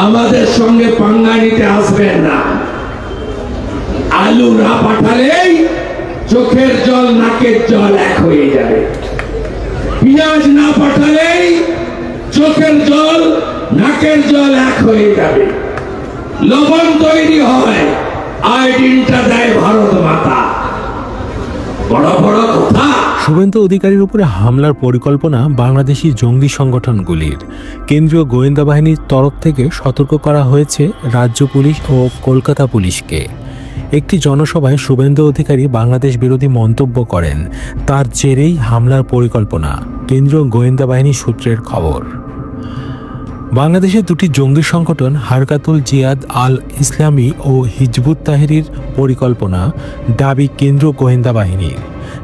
আমাদের সঙ্গে পাঙ্গা নিতে আসবেন না। আলু না পাঠালেই চোখের জল নাকের জল এক হয়ে যাবে। পেঁয়াজ না পাঠালেই চোখের জল নাকের জল এক হয়ে যাবে। লবণ তৈরি হয়, আয়োডিনটা দেয় ভারত মাতা। বড় বড় কথা। শুভেন্দু অধিকারীর উপরে হামলার পরিকল্পনা বাংলাদেশি জঙ্গি সংগঠনগুলির। কেন্দ্রীয় গোয়েন্দা বাহিনীর তরফ থেকে সতর্ক করা হয়েছে রাজ্য পুলিশ ও কলকাতা পুলিশকে। একটি জনসভায় শুভেন্দু অধিকারী বাংলাদেশ বিরোধী মন্তব্য করেন। তার জেরেই হামলার পরিকল্পনা, কেন্দ্রীয় গোয়েন্দা বাহিনী সূত্রের খবর। বাংলাদেশের দুটি জঙ্গি সংগঠন হারকাতুল জিহাদ আল ইসলামী ও হিজবুত তাহরির পরিকল্পনা দাবি কেন্দ্রীয় গোয়েন্দা বাহিনীর।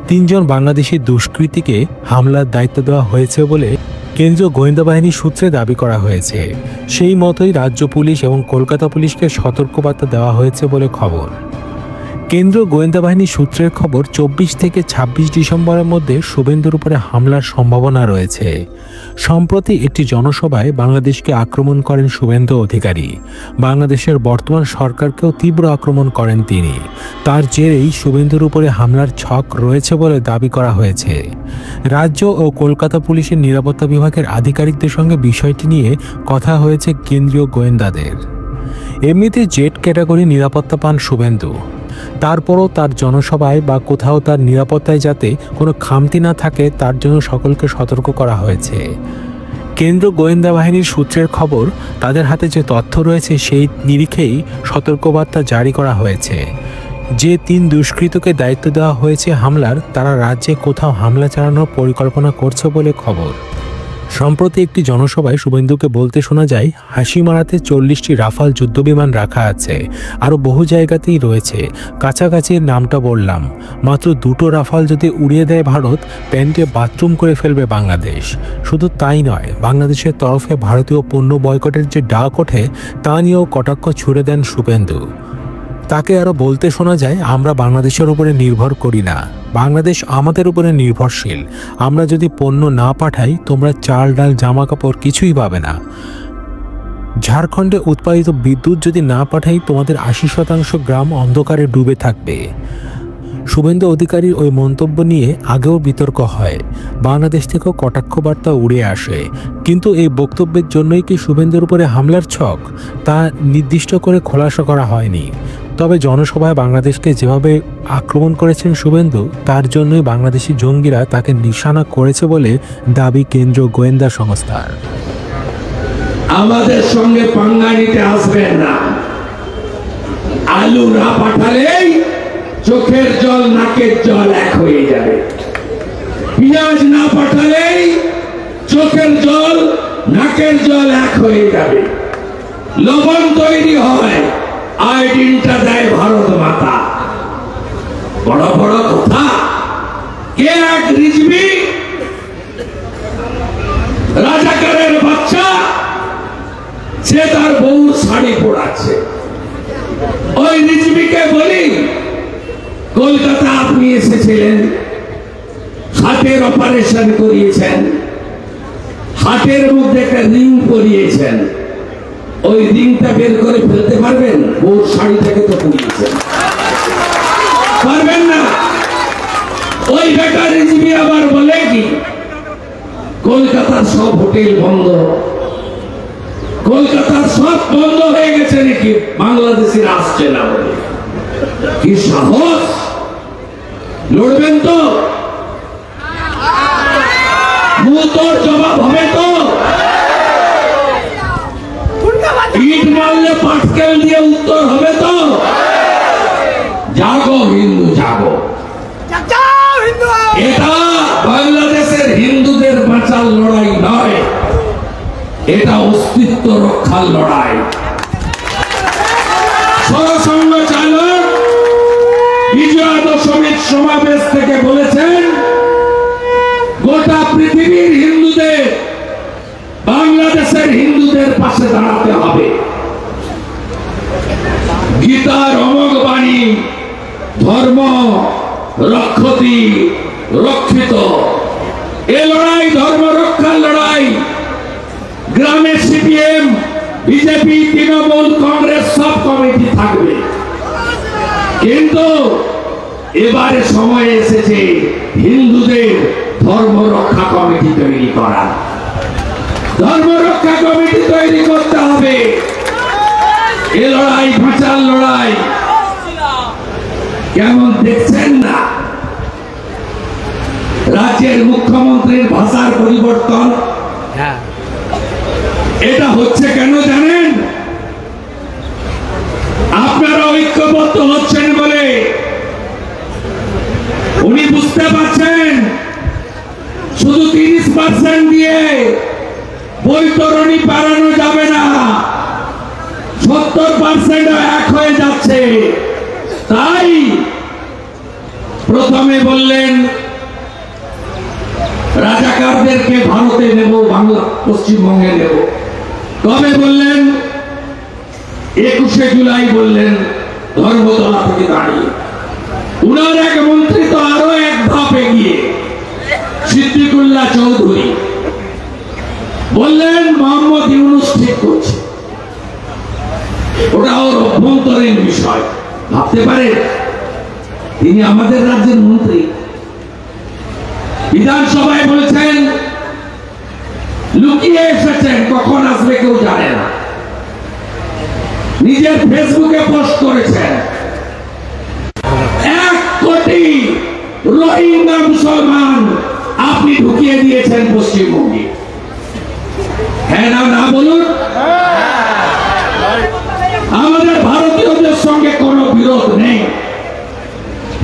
3 জন বাংলাদেশি দুষ্কৃতীকে হামলার দায়িত্ব দেওয়া হয়েছে বলে কেন্দ্রীয় গোয়েন্দা বাহিনীর সূত্রে দাবি করা হয়েছে। সেই মতোই রাজ্য পুলিশ এবং কলকাতা পুলিশকে সতর্কবার্তা দেওয়া হয়েছে বলে খবর। কেন্দ্রীয় গোয়েন্দা বাহিনীর সূত্রের খবর, 24 থেকে 26 ডিসেম্বরের মধ্যে শুভেন্দুর উপরে হামলার সম্ভাবনা রয়েছে। সম্প্রতি একটি জনসভায় বাংলাদেশকে আক্রমণ করেন শুভেন্দু অধিকারী। বাংলাদেশের বর্তমান সরকারকেও তীব্র আক্রমণ করেন তিনি। তার জেরেই শুভেন্দুর উপরে হামলার ছক রয়েছে বলে দাবি করা হয়েছে। রাজ্য ও কলকাতা পুলিশের নিরাপত্তা বিভাগের আধিকারিকদের সঙ্গে বিষয়টি নিয়ে কথা হয়েছে কেন্দ্রীয় গোয়েন্দাদের। এমনিতে জেড ক্যাটাগরি নিরাপত্তা পান শুভেন্দু। তারপরও তার জনসভায় বা কোথাও তার নিরাপত্তায় যাতে কোনো খামতি না থাকে তার জন্য সকলকে সতর্ক করা হয়েছে। কেন্দ্র গোয়েন্দা বাহিনীর সূত্রের খবর, তাদের হাতে যে তথ্য রয়েছে সেই নিরিখেই সতর্কবার্তা জারি করা হয়েছে। যে 3 দুষ্কৃতকে দায়িত্ব দেওয়া হয়েছে হামলার, তারা রাজ্যে কোথাও হামলা চালানোর পরিকল্পনা করছে বলে খবর। সম্প্রতি একটি জনসভায় শুভেন্দুকে বলতে শোনা যায়, হাসি মারাতে 40টি রাফাল যুদ্ধবিমান রাখা আছে, আরও বহু জায়গাতেই রয়েছে। কাছাকাছির নামটা বললাম, মাত্র 2টো রাফাল যদি উড়িয়ে দেয় ভারত, প্যান্টে বাথরুম করে ফেলবে বাংলাদেশ। শুধু তাই নয়, বাংলাদেশের তরফে ভারতীয় পণ্য বয়কটের যে ডাক ওঠে তা নিয়েও কটাক্ষ ছুড়ে দেন শুভেন্দু। তাকে আরও বলতে শোনা যায়, আমরা বাংলাদেশের উপরে নির্ভর করি না, বাংলাদেশ আমাদের উপরে নির্ভরশীল। আমরা যদি পণ্য না পাঠাই, তোমরা চাল ডাল জামা কাপড় কিছুই পাবে না। ঝাড়খণ্ডে উৎপাদিত বিদ্যুৎ যদি না পাঠাই, তোমাদের 80% গ্রাম অন্ধকারে ডুবে থাকবে। শুভেন্দু অধিকারীর ওই মন্তব্য নিয়ে আগেও বিতর্ক হয়, বাংলাদেশ থেকেও কটাক্ষ বার্তা উড়ে আসে। কিন্তু এই বক্তব্যের জন্যই কি শুভেন্দুর উপরে হামলার ছক, তা নির্দিষ্ট করে খোলাসা করা হয়নি। তবে জনসভায় বাংলাদেশকে যেভাবে আক্রমণ করেছেন শুভেন্দু, তার জন্যই বাংলাদেশি জঙ্গিরা তাকে নিশানা করেছে বলে দাবি কেন্দ্রীয় গোয়েন্দা সংস্থার। আমাদের সঙ্গে পাঙ্গা নিতে আসবেন না। আলু না পাঠালেই চোখের জল নাকের জল এক হয়ে যাবে। পেঁয়াজ না পাঠালেই চোখের জল নাকের জল এক হয়ে যাবে। লবণ তৈরি হয়, আয়োডিনটা দেয় ভারত মাতা। বড় বড় কথা। কে এক রিজভি রাজাকারের বাচ্চা, সে তার বউর শাড়ি পরাচ্ছে। ওই রিজভিকে বলি, কলকাতা আপনি এসেছিলেন, হাতের অপারেশন করিয়েছেন, হাতের মধ্যে একটা রিং পরিয়েছেন, ওই রিংটা বের করে ফেলতে পারবেন? ওর শাড়ি থেকে তো পরিয়েছেন, পারবেন না। ওই বেকার রিজভি আবার বলে কি, কলকাতার সব হোটেল বন্ধ, কলকাতার সব বন্ধ হয়ে গেছে নাকি, বাংলাদেশিরা আসছে না বলে। কি সাহস! লড়বেন তো? মুতোর জবাব হবে তো? ইট মারলে পাটকেল দিয়ে উত্তর হবে তো? জাগো হিন্দু, জাগো। এটা বাংলাদেশের হিন্দুদের বাঁচার লড়াই নয়, এটা অস্তিত্ব রক্ষার লড়াই। সরসংঘ চালক বিজয়া দশমীর সমাবেশ থেকে বলেছেন, গোটা পৃথিবীর হিন্দুদের বাংলাদেশের হিন্দুদের পাশে দাঁড়াতে হবে। গীতার অমোঘ বাণী, ধর্ম রক্ষতি রক্ষিত। এ লড়াই ধর্ম রক্ষার লড়াই। গ্রামে সিপিএম, বিজেপি, তৃণমূল, কংগ্রেস সব কমিটি থাকবে, কিন্তু এবারে সময় এসেছে হিন্দুদের ধর্ম রক্ষা কমিটি তৈরি করা। ধর্ম রক্ষা কমিটি তৈরি করতে হবে। এ লড়াই বাঁচার লড়াই। কেমন দেখছেন না রাজ্যের মুখ্যমন্ত্রীর ভাষার পরিবর্তন? এটা হচ্ছে কেন জানেন? আপনারা ঐক্যবদ্ধ হচ্ছেন বলে। উনি বুঝতে পারছেন শুধু 30% দিয়ে বৈতরণী বাড়ানো যাবে না, 70% এক হয়ে যাচ্ছে। তাই প্রথমে বললেন রাজাকারদেরকে ভারতে নেব, বাংলা পশ্চিমবঙ্গে নেব। কবে বললেন? 21শে জুলাই বললেন ধর্মতলা থেকে দাঁড়িয়ে। উনার এক মন্ত্রী তো আরো এক ধাপ এগিয়ে, সিদ্দিকুল্লাহ চৌধুরী বললেন মোহাম্মদ ইউনূস ঠিক করছে। ওটা ওর অভ্যন্তরীণ বিষয়। ভাবতে পারে তিনি আমাদের রাজ্যের মন্ত্রী। বিধানসভায় বলেছেন লুকিয়ে এসেছেন, কখন আসবে কেউ জানে না। নিজের ফেসবুকে পোস্ট করেছেন 1 কোটি রোহিঙ্গা মুসলমান আপনি ঢুকিয়ে দিয়েছেন পশ্চিমবঙ্গে। হ্যাঁ না না বলুন? আমাদের ভারতীয়দের সঙ্গে কোনো বিরোধ নেই।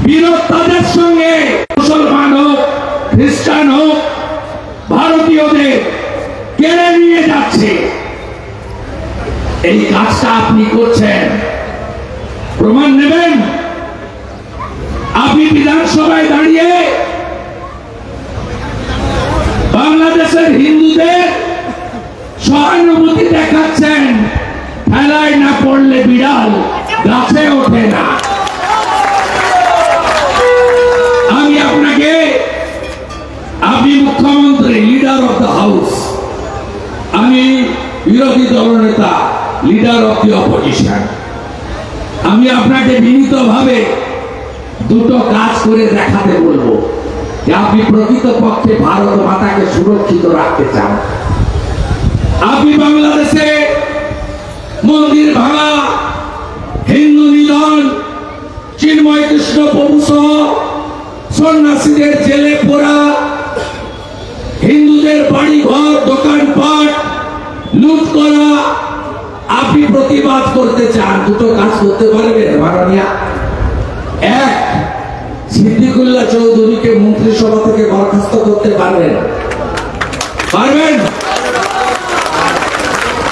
বিরোধ তাদের সঙ্গে, মুসলমান হোক, খ্রিস্টান হোক, ভারতীয়দের কেড়ে নিয়ে যাচ্ছে। এই কাজটা আপনি করছেন, প্রমাণ নেবেন? আপনি বিধানসভায় দাঁড়িয়ে বাংলাদেশের হিন্দুদের সহানুভূতি দেখাচ্ছেন। খেলায় না পড়লে বিড়াল গাছে ওঠে না। আমি আপনাকে, আপনি মুখ্যমন্ত্রী, লিডার অফ দ্য হাউস, আমি বিরোধী দলনেতা, লিডার অফ দি অপোজিশন। আমি আপনাকে বিনীতভাবে দুটো কাজ করে দেখাতে বলবো যে আপনি প্রকৃতপক্ষে ভারত মাতাকে সুরক্ষিত রাখতে চান। আপনি বাংলাদেশে মন্দির ভাঙা, হিন্দু নিধন, চিন্ময় কৃষ্ণ প্রভু সহ সন্ন্যাসীদের জেলে পোড়া, হিন্দুদের বাড়ি ঘর দোকানপাট লুট করা, আপনি প্রতিবাদ করতে চান। দুটো কাজ করতে পারবেন মাননীয়া? এক, সিদ্দিকুল্লাহ চৌধুরীকে মন্ত্রিসভা থেকে বরখাস্ত করতে পারবেন? পারবেন?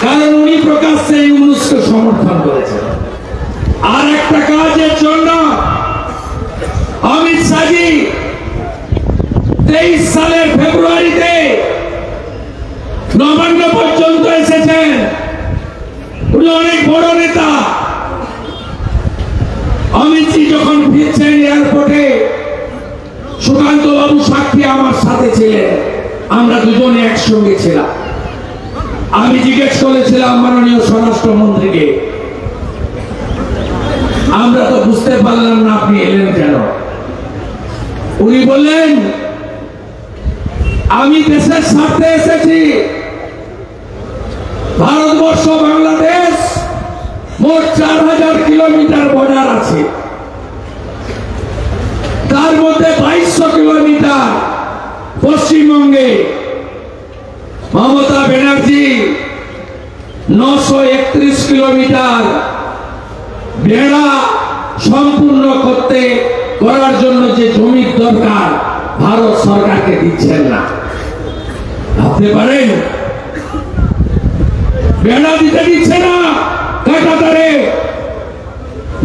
কারণ উনি প্রকাশ্যে ইউনূসকে সমর্থন করেছেন। আর একটা কাজের জন্য অমিত শাহজি 23 সালের ফেব্রুয়ারিতে নবান্ন পর্যন্ত এসেছেন। উনি অনেক বড় নেতা। অমিতজি যখন ফিরছেন এয়ারপোর্টে, সুকান্ত বাবু সাক্ষী আমার সাথে ছিলেন, আমরা দুজনে একসঙ্গে ছিলাম। আমি জিজ্ঞেস করেছিলাম মাননীয় স্বরাষ্ট্রমন্ত্রীকে, আমরা তো বুঝতে পারলাম না আপনি এলেন কেন। উনি বললেন আমি দেশের স্বার্থে এসেছি। ভারতবর্ষ বাংলাদেশ মোট 4000 কিলোমিটার বর্ডার আছে, তার মধ্যে 2200 কিলোমিটার পশ্চিমবঙ্গে। মমতা ব্যানার্জি 931 কিলোমিটার বেড়া সম্পূর্ণ করার জন্য যে জমির দরকার ভারত সরকারকে দিচ্ছেন না। ভাবতে পারেন? বেড়া দিতে দিচ্ছে না কাঁটাতারে।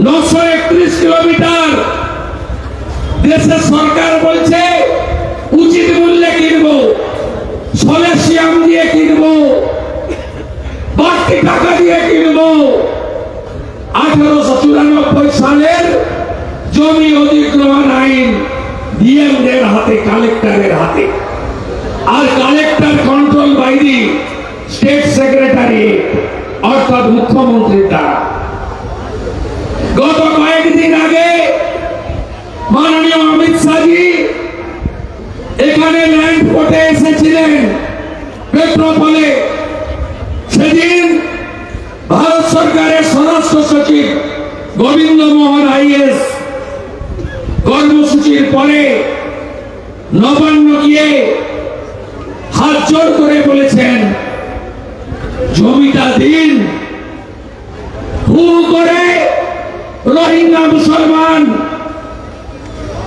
931 কিলোমিটার দেশের সরকার বলছে উচিত মূল্যে কিনবো, সলেসিয়াম দিয়ে কিনবো, বাড়তি টাকা দিয়ে কিনবো। 1894 সালের জমি অধিগ্রহণ আইন ডিএমদের হাতে, কালেক্টরের হাতে। আর collector control by the state secretary, কোটা। গত কয়েকদিন আগে মাননীয় অমিত শাহজি এখানে ল্যান্ড কোর্টে এসেছিলেন পেট্রোপলে। সেদিন ভারত সরকারের স্বরাষ্ট্র সচিব গোবিন্দ মোহন আইএস কর্মসূচির পরে নবান্ন গিয়ে হাত জোড় করে বলেছেন, জমিটা দিন। হু করে রোহিঙ্গা মুসলমান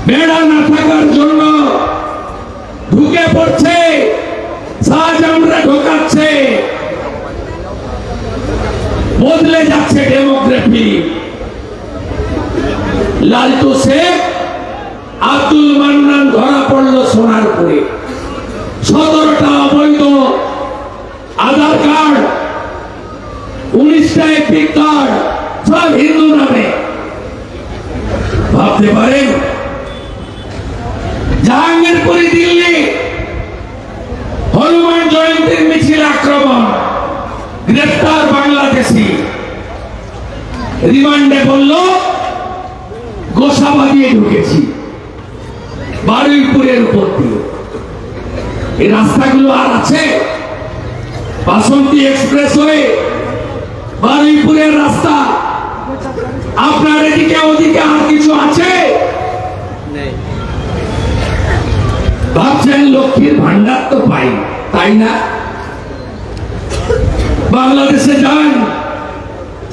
বেড়া না থাকার জন্য ঢুকে পড়ছে, শাহজাহানরা ঢোকাচ্ছে, বদলে যাচ্ছে ডেমোগ্রাফি। লালটু শেখ, আব্দুল মান্নান ধরা পড়লো সোনারপুরে। 17টা অবৈধ আধার কার্ড, 19টা এপিক কার্ড, সব হিন্দু নামে। ভাবতে পারেন জাহাঙ্গীরপুরি দিল্লি হনুমান জয়ন্তীর মিছিল আক্রমণ, গ্রেফতার বাংলাদেশি। রিমান্ডে বলল গোসাবা দিয়ে ঢুকেছি, বারুইপুরের উপর দিয়ে। এই রাস্তাগুলো আর আছে? বাসন্তী এক্সপ্রেস হয়ে বারুইপুরের রাস্তা, আপনার এদিকে ওদিকে আর কিছু আছে? ভাবছেন লক্ষ্মীর ভান্ডার তো পাই, তাই না? বাংলাদেশে যান,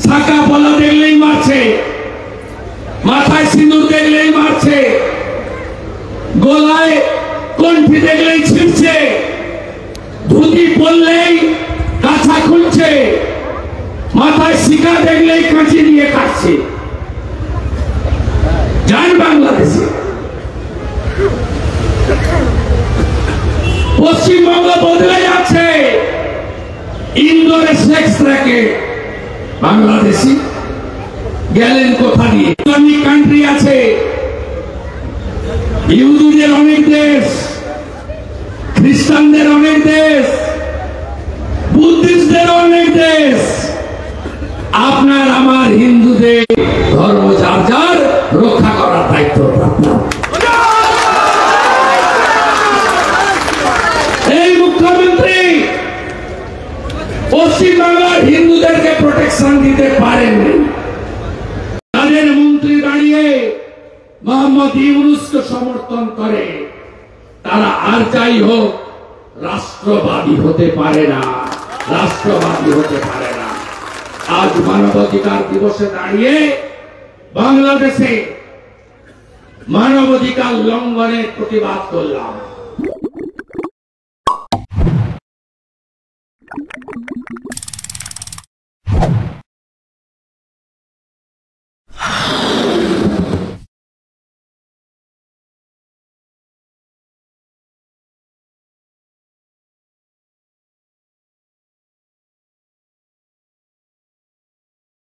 শাখা পলা দেখলেই মারছে, মাথায় সিঁদুর দেখলেই মারছে, গলায় কণ্ঠি দেখলেই ছিঁড়ছে, ধুতি পরলেই কাছা খুলছে, মাথায় শিখা দেখলেই কাঁচি দিয়ে কাটছে। যান বাংলাদেশে। পশ্চিমবঙ্গ বদলে যাচ্ছে। ইন্দোরে সেক্স র্যাকেট, বাংলাদেশি গেলেন কোথা দিয়ে? ইসলামিক কান্ট্রি আছে, ইহুদিদের অনেক দেশ, খ্রিস্টানদের অনেক দেশ, বুদ্ধিস্টদের অনেক দেশ। আপনার আমার হিন্দুদের ধর্ম যার যার রক্ষা করার দায়িত্ব আপনার। এই মুখ্যমন্ত্রী পশ্চিমবাংলার হিন্দুদেরকে প্রোটেকশন দিতে পারেননি। তাদের মন্ত্রী দাঁড়িয়ে মোহাম্মদ ইউনূসকে সমর্থন করে, তারা আর যাই হোক রাষ্ট্রবাদী হতে পারে না, রাষ্ট্রবাদী হতে পারে না। আজ মানবাধিকার দিবসে দাঁড়িয়ে বাংলাদেশে মানবাধিকার লঙ্ঘনের প্রতিবাদ করলাম।